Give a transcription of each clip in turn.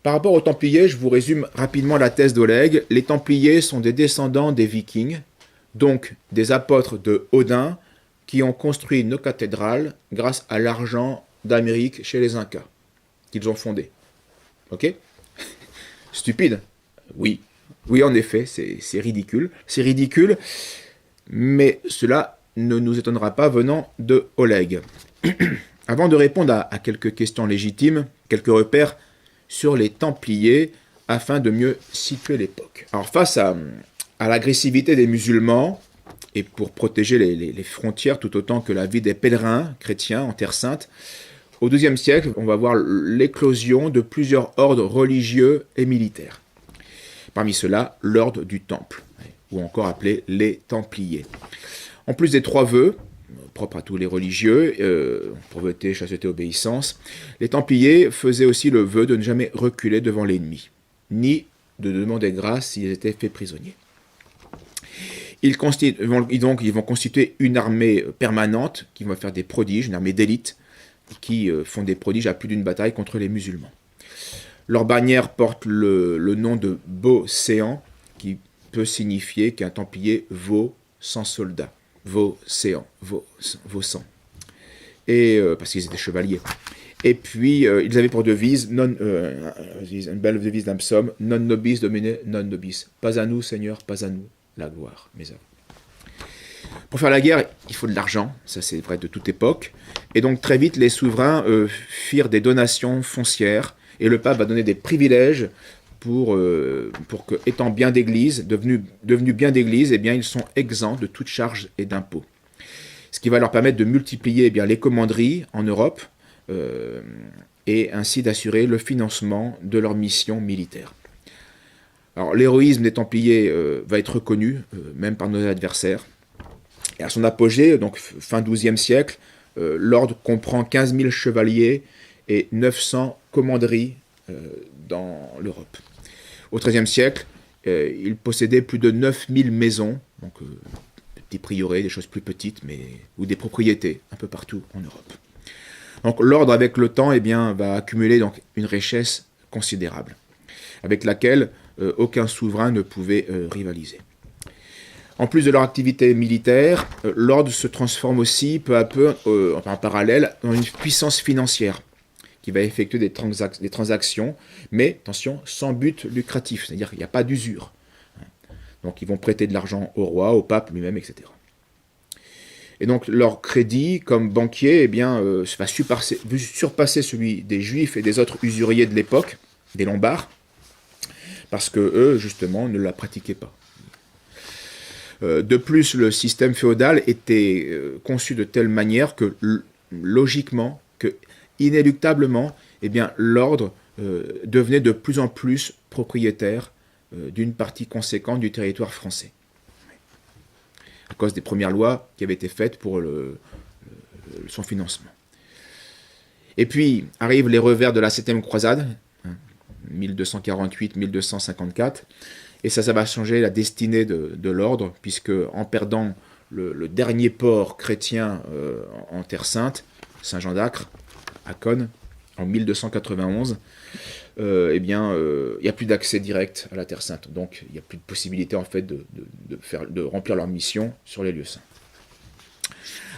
Par rapport aux Templiers, je vous résume rapidement la thèse d'Oleg. Les Templiers sont des descendants des Vikings, donc des apôtres de Odin, qui ont construit nos cathédrales grâce à l'argent d'Amérique chez les Incas, qu'ils ont fondé. Ok? Stupide? Oui. Oui, en effet, c'est ridicule. C'est ridicule, mais cela ne nous étonnera pas venant de Oleg. Avant de répondre à quelques questions légitimes, quelques repères sur les Templiers afin de mieux situer l'époque. Alors face à l'agressivité des musulmans et pour protéger les frontières tout autant que la vie des pèlerins chrétiens en Terre Sainte, au XIIe siècle, on va voir l'éclosion de plusieurs ordres religieux et militaires. Parmi ceux-là, l'ordre du Temple, ou encore appelé les Templiers. En plus des trois vœux, propres à tous les religieux, pauvreté, chasteté, obéissance, les Templiers faisaient aussi le vœu de ne jamais reculer devant l'ennemi, ni de demander grâce s'ils étaient faits prisonniers. Ils vont constituer une armée permanente qui va faire des prodiges, une armée d'élite, qui font des prodiges à plus d'une bataille contre les musulmans. Leur bannière porte le nom de Beauséant, qui peut signifier qu'un Templier vaut 100 soldats. Vaucéan, Vaucent. Et parce qu'ils étaient chevaliers. Et puis ils avaient pour devise une belle devise d'un psaume, non nobis domine non nobis. Pas à nous, Seigneur, pas à nous la gloire, mes œuvres. Pour faire la guerre, il faut de l'argent, ça c'est vrai de toute époque. Et donc très vite, les souverains firent des donations foncières et le pape va donner des privilèges pour que, étant bien d'église, devenus bien d'église, eh bien, ils sont exempts de toute charge et d'impôts. Ce qui va leur permettre de multiplier les commanderies en Europe et ainsi d'assurer le financement de leur mission militaire. Alors, l'héroïsme des Templiers va être reconnu, même par nos adversaires. Et à son apogée, donc fin XIIe siècle, l'ordre comprend 15 000 chevaliers et 900 commanderies dans l'Europe. Au XIIIe siècle, il possédait plus de 9000 maisons, donc des prieurés, des choses plus petites, ou des propriétés un peu partout en Europe. Donc l'ordre, avec le temps, va accumuler donc, une richesse considérable, avec laquelle aucun souverain ne pouvait rivaliser. En plus de leur activité militaire, l'ordre se transforme aussi peu à peu, en parallèle, en une puissance financière, qui va effectuer des transactions, mais, attention, sans but lucratif, c'est-à-dire qu'il n'y a pas d'usure. Donc ils vont prêter de l'argent au roi, au pape lui-même, etc. Et donc leur crédit comme banquier va surpasser celui des juifs et des autres usuriers de l'époque, des Lombards, parce que eux, justement, ne la pratiquaient pas. De plus, le système féodal était conçu de telle manière que, logiquement, inéluctablement, l'ordre devenait de plus en plus propriétaire d'une partie conséquente du territoire français. À cause des premières lois qui avaient été faites pour son financement. Et puis arrivent les revers de la 7e croisade, 1248-1254, et ça va changer la destinée de l'ordre, puisque en perdant le dernier port chrétien en Terre Sainte, Saint-Jean d'Acre, à Cône, en 1291, il n'y a plus d'accès direct à la Terre Sainte. Donc, il n'y a plus de possibilité, en fait, de remplir leur mission sur les lieux saints.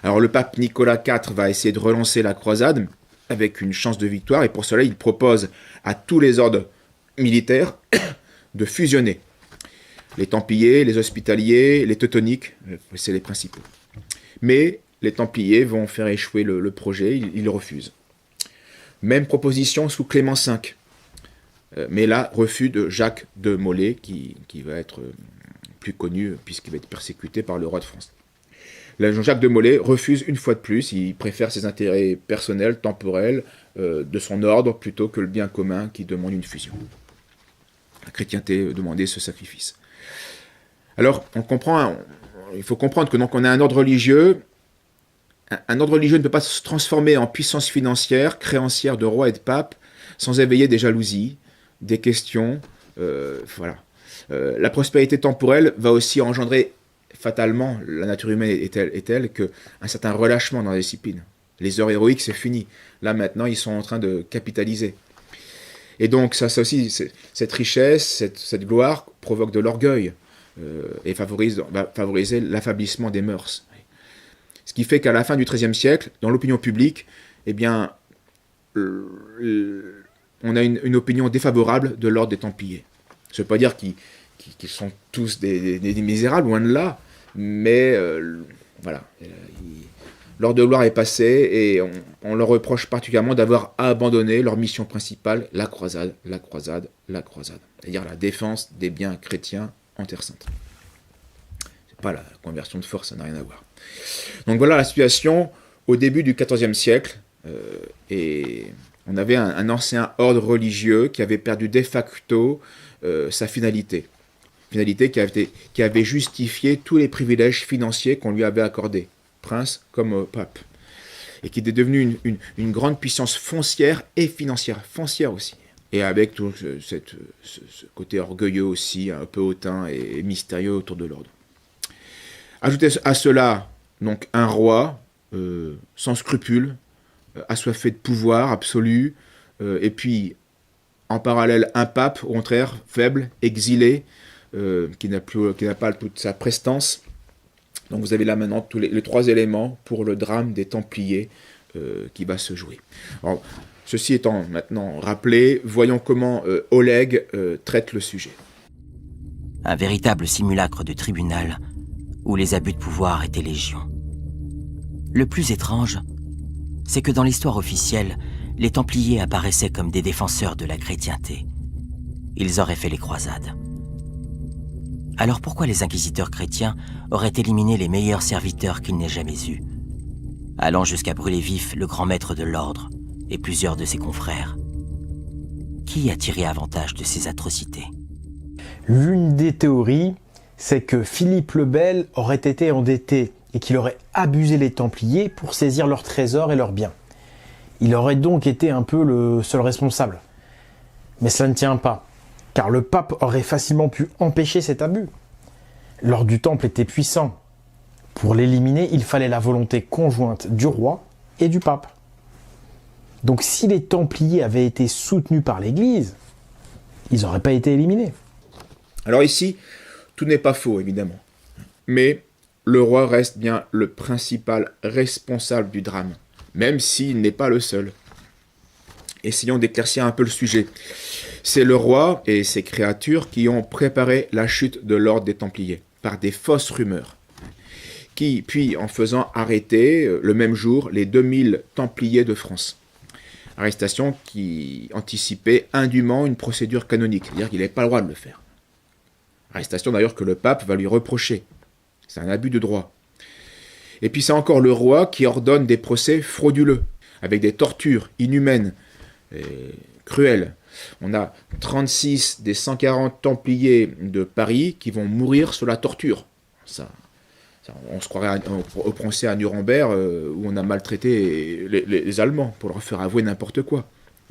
Alors, le pape Nicolas IV va essayer de relancer la croisade avec une chance de victoire, et pour cela, il propose à tous les ordres militaires de fusionner. Les Templiers, les Hospitaliers, les Teutoniques, c'est les principaux. Mais les Templiers vont faire échouer le projet, ils refusent. Même proposition sous Clément V. Mais là, refus de Jacques de Molay, qui va être plus connu puisqu'il va être persécuté par le roi de France. Là, Jacques de Molay refuse une fois de plus, il préfère ses intérêts personnels, temporels, de son ordre, plutôt que le bien commun qui demande une fusion. La chrétienté demandait ce sacrifice. Alors, il faut comprendre que donc on a un ordre religieux. Un ordre religieux ne peut pas se transformer en puissance financière, créancière de rois et de papes, sans éveiller des jalousies, des questions. La prospérité temporelle va aussi engendrer, fatalement, la nature humaine est telle qu'un certain relâchement dans la discipline. Les heures héroïques, c'est fini. Là, maintenant, ils sont en train de capitaliser. Et donc ça aussi, cette richesse, cette gloire provoque de l'orgueil et va favoriser l'affaiblissement des mœurs. Ce qui fait qu'à la fin du XIIIe siècle, dans l'opinion publique, eh bien, on a une opinion défavorable de l'ordre des Templiers. Ça ne veut pas dire qu'ils sont tous des misérables, loin de là, mais voilà. L'ordre de gloire est passé et on leur reproche particulièrement d'avoir abandonné leur mission principale, la croisade, la croisade, la croisade. C'est-à-dire la défense des biens chrétiens en Terre Sainte. C'est pas la conversion de force, ça n'a rien à voir. Donc voilà la situation au début du XIVe siècle. Et on avait un ancien ordre religieux qui avait perdu de facto sa finalité. Finalité qui avait justifié tous les privilèges financiers qu'on lui avait accordés, prince comme pape. Et qui était devenu une grande puissance foncière et financière, foncière aussi. Et avec tout ce côté orgueilleux aussi, un peu hautain et mystérieux autour de l'ordre. Ajoutez à cela donc un roi sans scrupules, assoiffé de pouvoir absolu, et puis en parallèle un pape, au contraire, faible, exilé, qui n'a pas toute sa prestance. Donc vous avez là maintenant tous les trois éléments pour le drame des Templiers qui va se jouer. Alors, ceci étant maintenant rappelé, voyons comment Oleg traite le sujet. Un véritable simulacre de tribunal où les abus de pouvoir étaient légion. Le plus étrange, c'est que dans l'histoire officielle, les Templiers apparaissaient comme des défenseurs de la chrétienté. Ils auraient fait les croisades. Alors pourquoi les inquisiteurs chrétiens auraient éliminé les meilleurs serviteurs qu'ils n'aient jamais eus, allant jusqu'à brûler vif le grand maître de l'ordre et plusieurs de ses confrères? Qui a tiré avantage de ces atrocités? L'une des théories, c'est que Philippe le Bel aurait été endetté et qu'il aurait abusé les Templiers pour saisir leurs trésors et leurs biens. Il aurait donc été un peu le seul responsable. Mais cela ne tient pas, car le pape aurait facilement pu empêcher cet abus. L'ordre du Temple était puissant. Pour l'éliminer, il fallait la volonté conjointe du roi et du pape. Donc si les Templiers avaient été soutenus par l'Église, ils n'auraient pas été éliminés. Alors ici, tout n'est pas faux, évidemment. Mais le roi reste bien le principal responsable du drame, même s'il n'est pas le seul. Essayons d'éclaircir un peu le sujet. C'est le roi et ses créatures qui ont préparé la chute de l'ordre des Templiers, par des fausses rumeurs, puis en faisant arrêter le même jour les 2000 Templiers de France. Arrestation qui anticipait indûment une procédure canonique, c'est-à-dire qu'il n'avait pas le droit de le faire. Arrestation d'ailleurs que le pape va lui reprocher. C'est un abus de droit. Et puis c'est encore le roi qui ordonne des procès frauduleux, avec des tortures inhumaines et cruelles. On a 36 des 140 Templiers de Paris qui vont mourir sous la torture. On se croirait au procès à Nuremberg où on a maltraité les Allemands pour leur faire avouer n'importe quoi.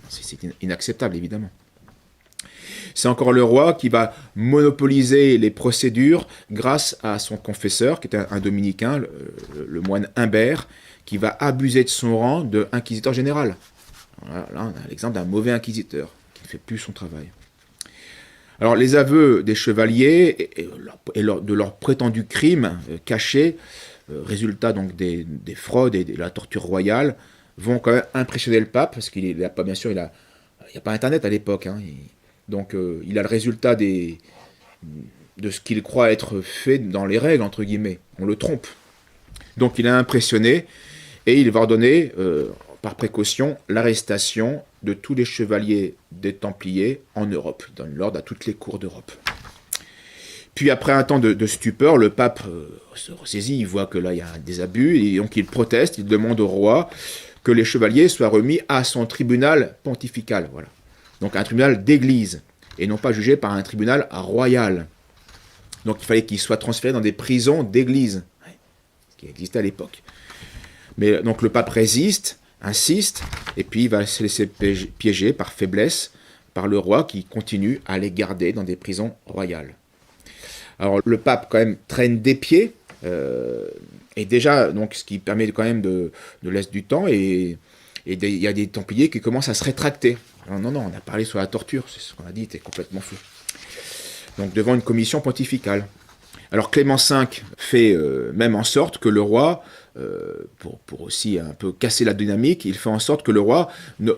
C'est inacceptable, évidemment. C'est encore le roi qui va monopoliser les procédures grâce à son confesseur, qui est un dominicain, le moine Humbert, qui va abuser de son rang d'inquisiteur général. Là, on a l'exemple d'un mauvais inquisiteur qui ne fait plus son travail. Alors, les aveux des chevaliers et de leurs prétendus crimes cachés, résultat donc des fraudes et de la torture royale, vont quand même impressionner le pape, parce qu'il n'a pas, bien sûr, il n'y a pas Internet à l'époque, hein, donc il a le résultat de ce qu'il croit être fait dans les règles, entre guillemets. On le trompe. Donc il a impressionné et il va ordonner, par précaution, l'arrestation de tous les chevaliers des Templiers en Europe. Il donne l'ordre à toutes les cours d'Europe. Puis après un temps de stupeur, le pape se ressaisit, il voit que là il y a des abus, et donc il proteste, il demande au roi que les chevaliers soient remis à son tribunal pontifical. Voilà. Donc un tribunal d'église, et non pas jugé par un tribunal royal. Donc il fallait qu'ils soient transférés dans des prisons d'église, ce qui existait à l'époque. Mais donc le pape résiste, insiste, et puis il va se laisser piéger par faiblesse par le roi qui continue à les garder dans des prisons royales. Alors le pape quand même traîne des pieds, et déjà, donc, ce qui permet quand même de laisser du temps, et Et il y a des Templiers qui commencent à se rétracter. Alors, non, on a parlé sur la torture, c'est ce qu'on a dit, c'était complètement fou. Donc devant une commission pontificale. Alors Clément V fait même en sorte que le roi, pour aussi un peu casser la dynamique, il fait en sorte que le roi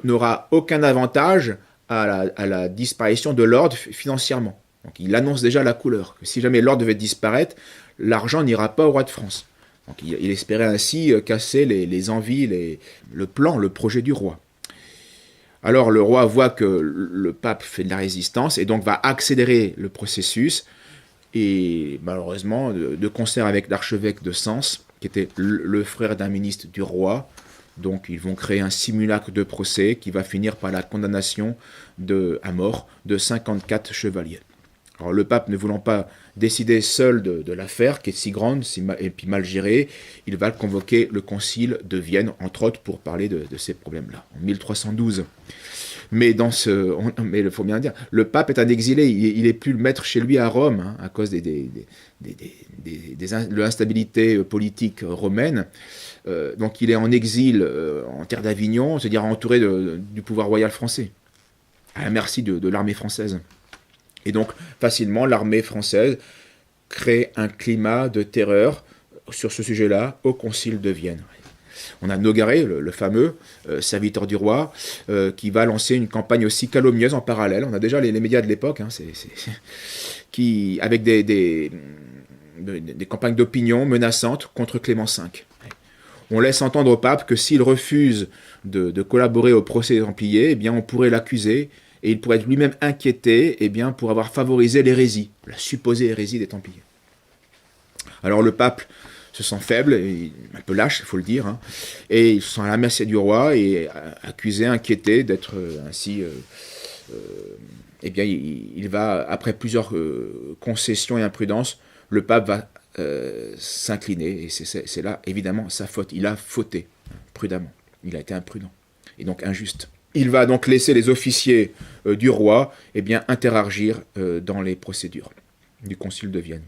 n'aura aucun avantage à la disparition de l'ordre financièrement. Donc il annonce déjà la couleur, que si jamais l'ordre devait disparaître, l'argent n'ira pas au roi de France. Donc il espérait ainsi casser les envies, le plan, le projet du roi. Alors le roi voit que le pape fait de la résistance et donc va accélérer le processus et malheureusement de concert avec l'archevêque de Sens, qui était le frère d'un ministre du roi, donc ils vont créer un simulacre de procès qui va finir par la condamnation à mort de 54 chevaliers. Alors le pape ne voulant pas décider seul de l'affaire, qui est si grande et puis mal gérée, il va convoquer le concile de Vienne, entre autres, pour parler de ces problèmes-là, en 1312. Mais il faut bien dire, le pape est un exilé, il n'est plus le maître chez lui à Rome, hein, à cause de l'instabilité politique romaine. Donc il est en exil en terre d'Avignon, c'est-à-dire entouré du pouvoir royal français, à la merci de l'armée française. Et donc, facilement, l'armée française crée un climat de terreur sur ce sujet-là au Concile de Vienne. On a Nogaret, le fameux serviteur du roi, qui va lancer une campagne aussi calomnieuse en parallèle. On a déjà les médias de l'époque, hein, avec des campagnes d'opinion menaçantes contre Clément V. On laisse entendre au pape que s'il refuse de collaborer au procès des Templiers, eh bien, on pourrait l'accuser. Et il pourrait être lui-même inquiété pour avoir favorisé l'hérésie, la supposée hérésie des Templiers. Alors le pape se sent faible, et un peu lâche, il faut le dire, hein, et il se sent à la merci du roi et accusé, inquiété d'être ainsi... il va, après plusieurs concessions et imprudences, le pape va s'incliner, et c'est là, évidemment, sa faute. Il a fauté, prudemment. Il a été imprudent, et donc injuste. Il va donc laisser les officiers du roi interagir dans les procédures du concile de Vienne.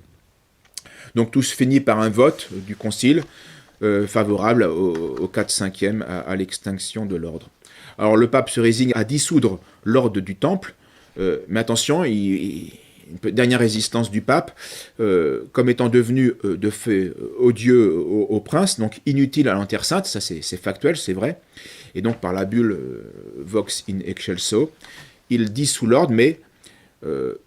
Donc tout se finit par un vote du concile favorable au 4/5e à l'extinction de l'ordre. Alors le pape se résigne à dissoudre l'ordre du Temple, mais attention, une dernière résistance du pape, comme étant devenu de fait odieux au prince, donc inutile à l'Enterre Sainte, ça c'est factuel, c'est vrai. Et donc, par la bulle Vox in Excelso, il dissout l'ordre, mais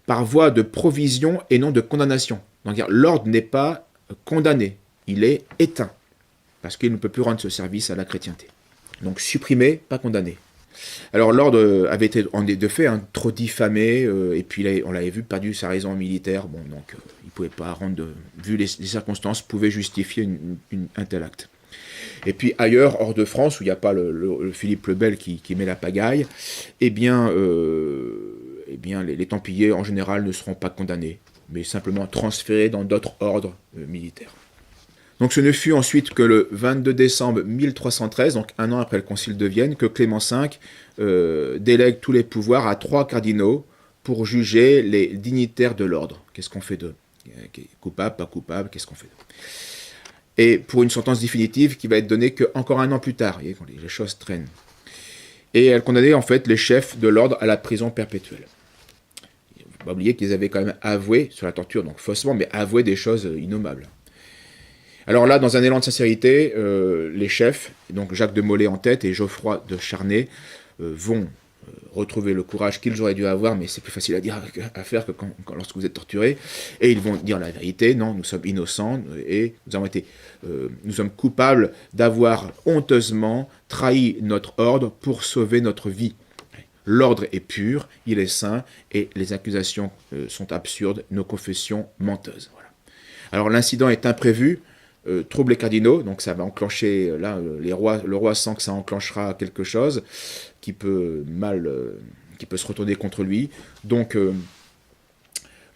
par voie de provision et non de condamnation. Donc, l'ordre n'est pas condamné, il est éteint, parce qu'il ne peut plus rendre ce service à la chrétienté. Donc, supprimé, pas condamné. Alors, l'ordre avait été, de fait, trop diffamé, et puis on l'avait vu, perdu sa raison militaire. Bon, donc, il ne pouvait pas rendre, vu les circonstances, pouvait justifier un tel acte. Et puis ailleurs, hors de France, où il n'y a pas le Philippe le Bel qui met la pagaille, les Templiers en général ne seront pas condamnés, mais simplement transférés dans d'autres ordres militaires. Donc ce ne fut ensuite que le 22 décembre 1313, donc un an après le Concile de Vienne, que Clément V délègue tous les pouvoirs à 3 cardinaux pour juger les dignitaires de l'ordre. Qu'est-ce qu'on fait d'eux ? Coupable, pas coupable, qu'est-ce qu'on fait d'eux ? Et pour une sentence définitive qui va être donnée qu'encore un an plus tard, quand les choses traînent. Et elle condamnait en fait les chefs de l'ordre à la prison perpétuelle. Il ne faut pas oublier qu'ils avaient quand même avoué, sur la torture, donc faussement, mais avoué des choses innommables. Alors là, dans un élan de sincérité, les chefs, donc Jacques de Molay en tête et Geoffroy de Charnay, vont retrouver le courage qu'ils auraient dû avoir, mais c'est plus facile à faire que lorsque vous êtes torturé, et ils vont dire la vérité. Non, nous sommes innocents et nous sommes coupables d'avoir honteusement trahi notre ordre pour sauver notre vie. L'ordre est pur, il est saint, et les accusations sont absurdes, nos confessions menteuses. Voilà. Alors l'incident est imprévu, trouble les cardinaux, donc ça va enclencher, le roi sent que ça enclenchera quelque chose qui peut se retourner contre lui. Donc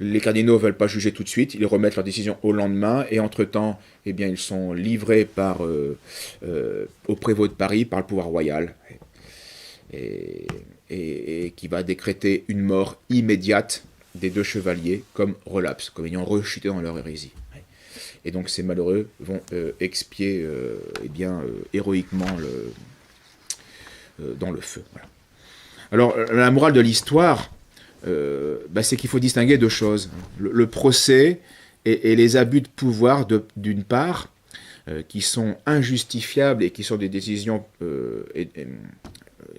les cardinaux ne veulent pas juger tout de suite, ils remettent leur décision au lendemain, et entre-temps, ils sont livrés au prévôt de Paris par le pouvoir royal, et qui va décréter une mort immédiate des 2 chevaliers comme relapse, comme ayant rechuté dans leur hérésie. Et donc ces malheureux vont expier héroïquement dans le feu. Voilà. Alors, la morale de l'histoire, c'est qu'il faut distinguer deux choses. Le procès et les abus de pouvoir, d'une part, qui sont injustifiables et qui sont des décisions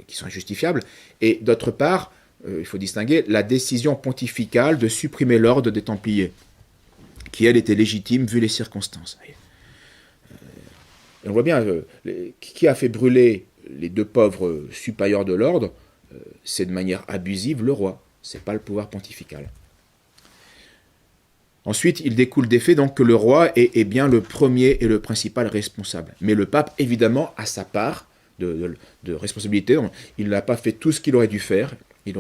qui sont injustifiables, et d'autre part, il faut distinguer la décision pontificale de supprimer l'ordre des Templiers, qui, elle, était légitime vu les circonstances. On voit bien, qui a fait brûler les deux pauvres supérieurs de l'ordre, c'est de manière abusive le roi, c'est pas le pouvoir pontifical. Ensuite, il découle des faits donc que le roi est bien le premier et le principal responsable. Mais le pape, évidemment, a sa part de responsabilité. Il n'a pas fait tout ce qu'il aurait dû faire. Il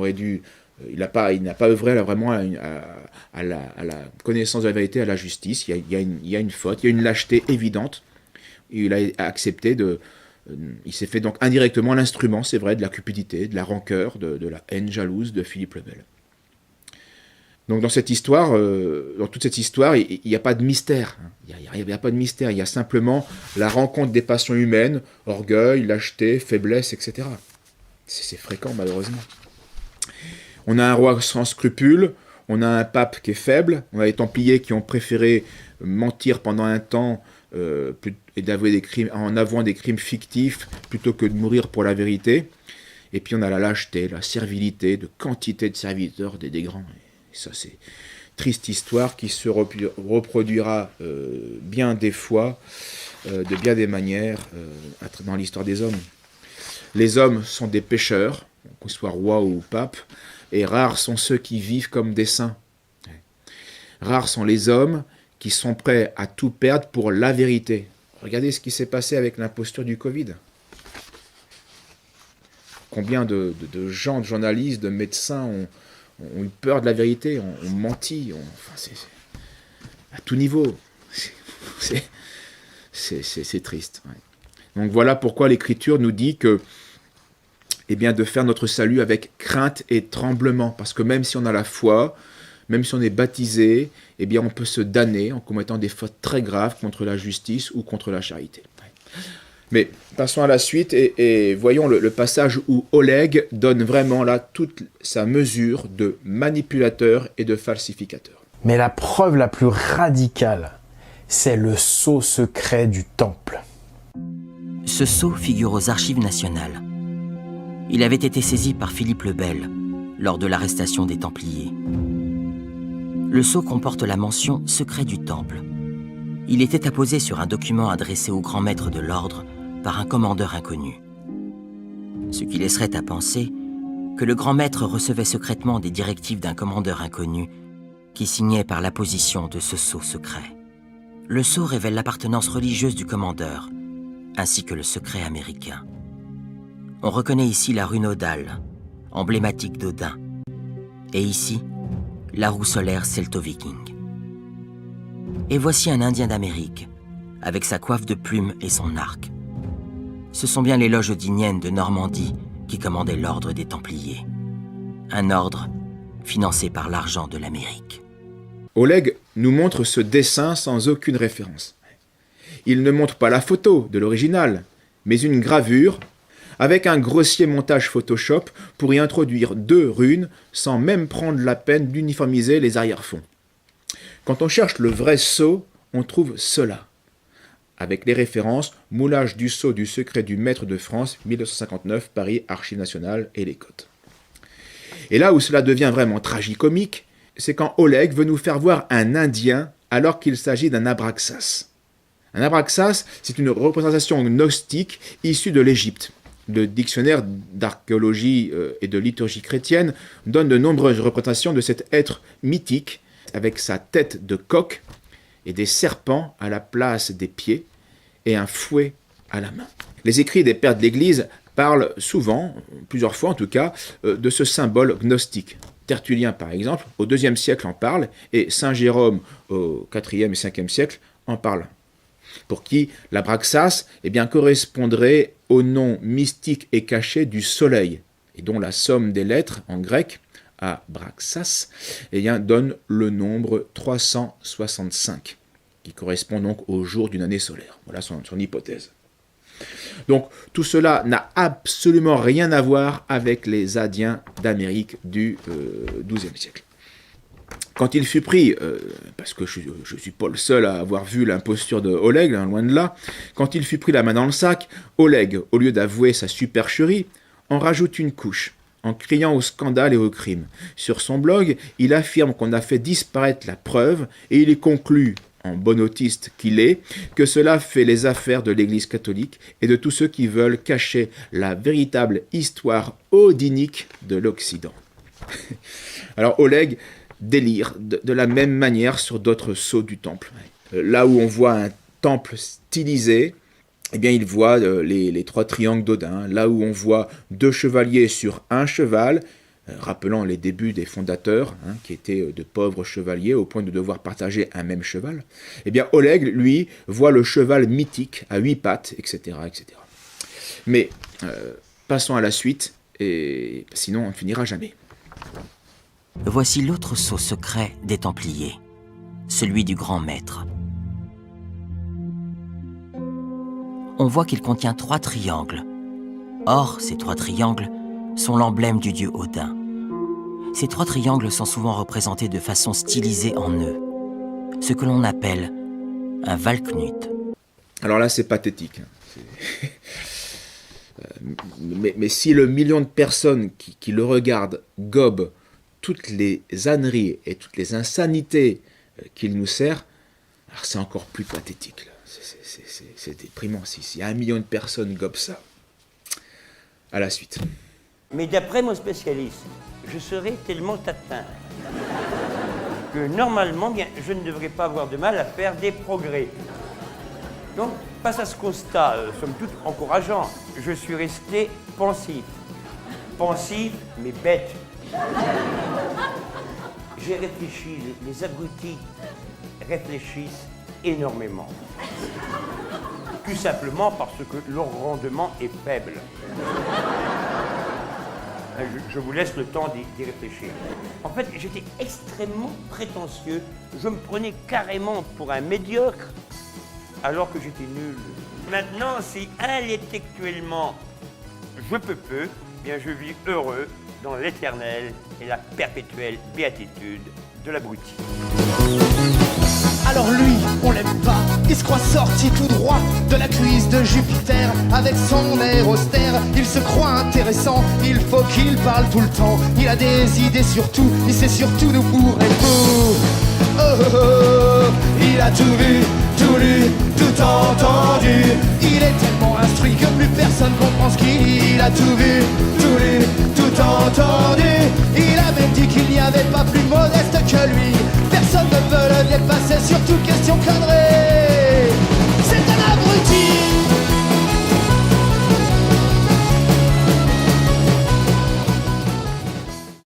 n'a pas œuvré vraiment à la connaissance de la vérité, à la justice. Il y a une faute, il y a une lâcheté évidente. Il a accepté il s'est fait donc indirectement l'instrument, c'est vrai, de la cupidité, de la rancœur, de la haine jalouse de Philippe le Bel. Donc dans cette histoire, dans toute cette histoire, il n'y a pas de mystère. Il n'y a pas de mystère. Il y a simplement la rencontre des passions humaines, orgueil, lâcheté, faiblesse, etc. C'est fréquent malheureusement. On a un roi sans scrupules, on a un pape qui est faible, on a les Templiers qui ont préféré mentir pendant un temps et d'avouer des crimes, en avouant des crimes fictifs plutôt que de mourir pour la vérité. Et puis on a la lâcheté, la servilité de quantité de serviteurs des grands. Et ça, c'est une triste histoire qui se reproduira bien des fois, de bien des manières, dans l'histoire des hommes. Les hommes sont des pécheurs, qu'on soit roi ou pape, et rares sont ceux qui vivent comme des saints. Rares sont les hommes qui sont prêts à tout perdre pour la vérité. Regardez ce qui s'est passé avec l'imposture du Covid. Combien de gens, de journalistes, de médecins ont eu peur de la vérité, ont menti, c'est à tout niveau. C'est triste. Ouais. Donc voilà pourquoi l'Écriture nous dit que, de faire notre salut avec crainte et tremblement, parce que même si on a la foi, même si on est baptisé, on peut se damner en commettant des fautes très graves contre la justice ou contre la charité. Mais passons à la suite et voyons le passage où Oleg donne vraiment là toute sa mesure de manipulateur et de falsificateur. Mais la preuve la plus radicale, c'est le sceau secret du temple. Ce sceau figure aux archives nationales. Il avait été saisi par Philippe le Bel lors de l'arrestation des Templiers. Le sceau comporte la mention « secret du temple ». Il était apposé sur un document adressé au grand maître de l'ordre par un commandeur inconnu. Ce qui laisserait à penser que le grand maître recevait secrètement des directives d'un commandeur inconnu qui signait par l'apposition de ce sceau secret. Le sceau révèle l'appartenance religieuse du commandeur, ainsi que le secret américain. On reconnaît ici la rue nodale, emblématique d'Odin, et ici, la roue solaire celto-viking. Et voici un Indien d'Amérique, avec sa coiffe de plumes et son arc. Ce sont bien les loges odiniennes de Normandie qui commandaient l'ordre des Templiers. Un ordre financé par l'argent de l'Amérique. Oleg nous montre ce dessin sans aucune référence. Il ne montre pas la photo de l'original, mais une gravure avec un grossier montage Photoshop pour y introduire 2 runes sans même prendre la peine d'uniformiser les arrière-fonds. Quand on cherche le vrai sceau, on trouve cela, avec les références moulage du sceau du secret du maître de France, 1959, Paris, Archives nationales et les cotes. Et là où cela devient vraiment tragicomique, c'est quand Oleg veut nous faire voir un Indien alors qu'il s'agit d'un abraxas. Un abraxas, c'est une représentation gnostique issue de l'Égypte. Le dictionnaire d'archéologie et de liturgie chrétienne donne de nombreuses représentations de cet être mythique avec sa tête de coq et des serpents à la place des pieds et un fouet à la main. Les écrits des pères de l'Église parlent souvent, plusieurs fois en tout cas, de ce symbole gnostique. Tertullien, par exemple, au IIe siècle en parle, et Saint Jérôme, au IVe et Ve siècle, en parle. Pour qui l'abraxas correspondrait au nom mystique et caché du soleil, et dont la somme des lettres, en grec, abraxas, donne le nombre 365, qui correspond donc au jour d'une année solaire. Voilà son hypothèse. Donc tout cela n'a absolument rien à voir avec les Indiens d'Amérique du XIIe siècle. Quand il fut pris, parce que je ne suis pas le seul à avoir vu l'imposture de Oleg, hein, loin de là, quand il fut pris la main dans le sac, Oleg, au lieu d'avouer sa supercherie, en rajoute une couche, en criant au scandale et au crime. Sur son blog, il affirme qu'on a fait disparaître la preuve, et il y conclut, en bon autiste qu'il est, que cela fait les affaires de l'Église catholique et de tous ceux qui veulent cacher la véritable histoire odinique de l'Occident. Alors Oleg délire de la même manière sur d'autres sceaux du temple. Là où on voit un temple stylisé, eh bien il voit les 3 triangles d'Odin. Là où on voit 2 chevaliers sur un cheval, rappelant les débuts des fondateurs, hein, qui étaient de pauvres chevaliers au point de devoir partager un même cheval, eh bien Oleg, lui, voit le cheval mythique à 8 pattes, etc. etc. Mais passons à la suite, et sinon on ne finira jamais. Voici l'autre sceau secret des Templiers, celui du grand maître. On voit qu'il contient 3 triangles. Or, ces 3 triangles sont l'emblème du dieu Odin. Ces 3 triangles sont souvent représentés de façon stylisée en nœuds, ce que l'on appelle un Valknut. Alors là, c'est pathétique. Mais si le million de personnes qui le regardent gobent toutes les âneries et toutes les insanités qu'il nous sert, alors c'est encore plus pathétique. Là. C'est déprimant. Si 1 million de personnes gobent ça. À la suite. Mais d'après mon spécialiste, je serais tellement atteint que normalement, bien, je ne devrais pas avoir de mal à faire des progrès. Donc, face à ce constat, somme toute encourageant, je suis resté pensif. Pensif, mais bête. J'ai réfléchi, les abrutis réfléchissent énormément. Tout simplement parce que leur rendement est faible. Je vous laisse le temps d'y réfléchir. En fait, j'étais extrêmement prétentieux. Je me prenais carrément pour un médiocre, alors que j'étais nul. Maintenant, si intellectuellement je peux peu, bien je vis heureux dans l'éternelle et la perpétuelle béatitude de l'abruti. Alors lui, on l'aime pas, il se croit sorti tout droit de la cuisse de Jupiter. Avec son air austère, il se croit intéressant, il faut qu'il parle tout le temps. Il a des idées sur tout, il sait surtout nous bourrer beau. Oh, oh, oh, il a tout vu, tout lu, tout entendu. Il est tellement instruit que plus personne comprend ce qu'il dit. Il a tout vu, tout lu, tout entendu. Il a même dit qu'il n'y avait pas plus modeste que lui. Personne ne peut le dépasser, surtout question connerie.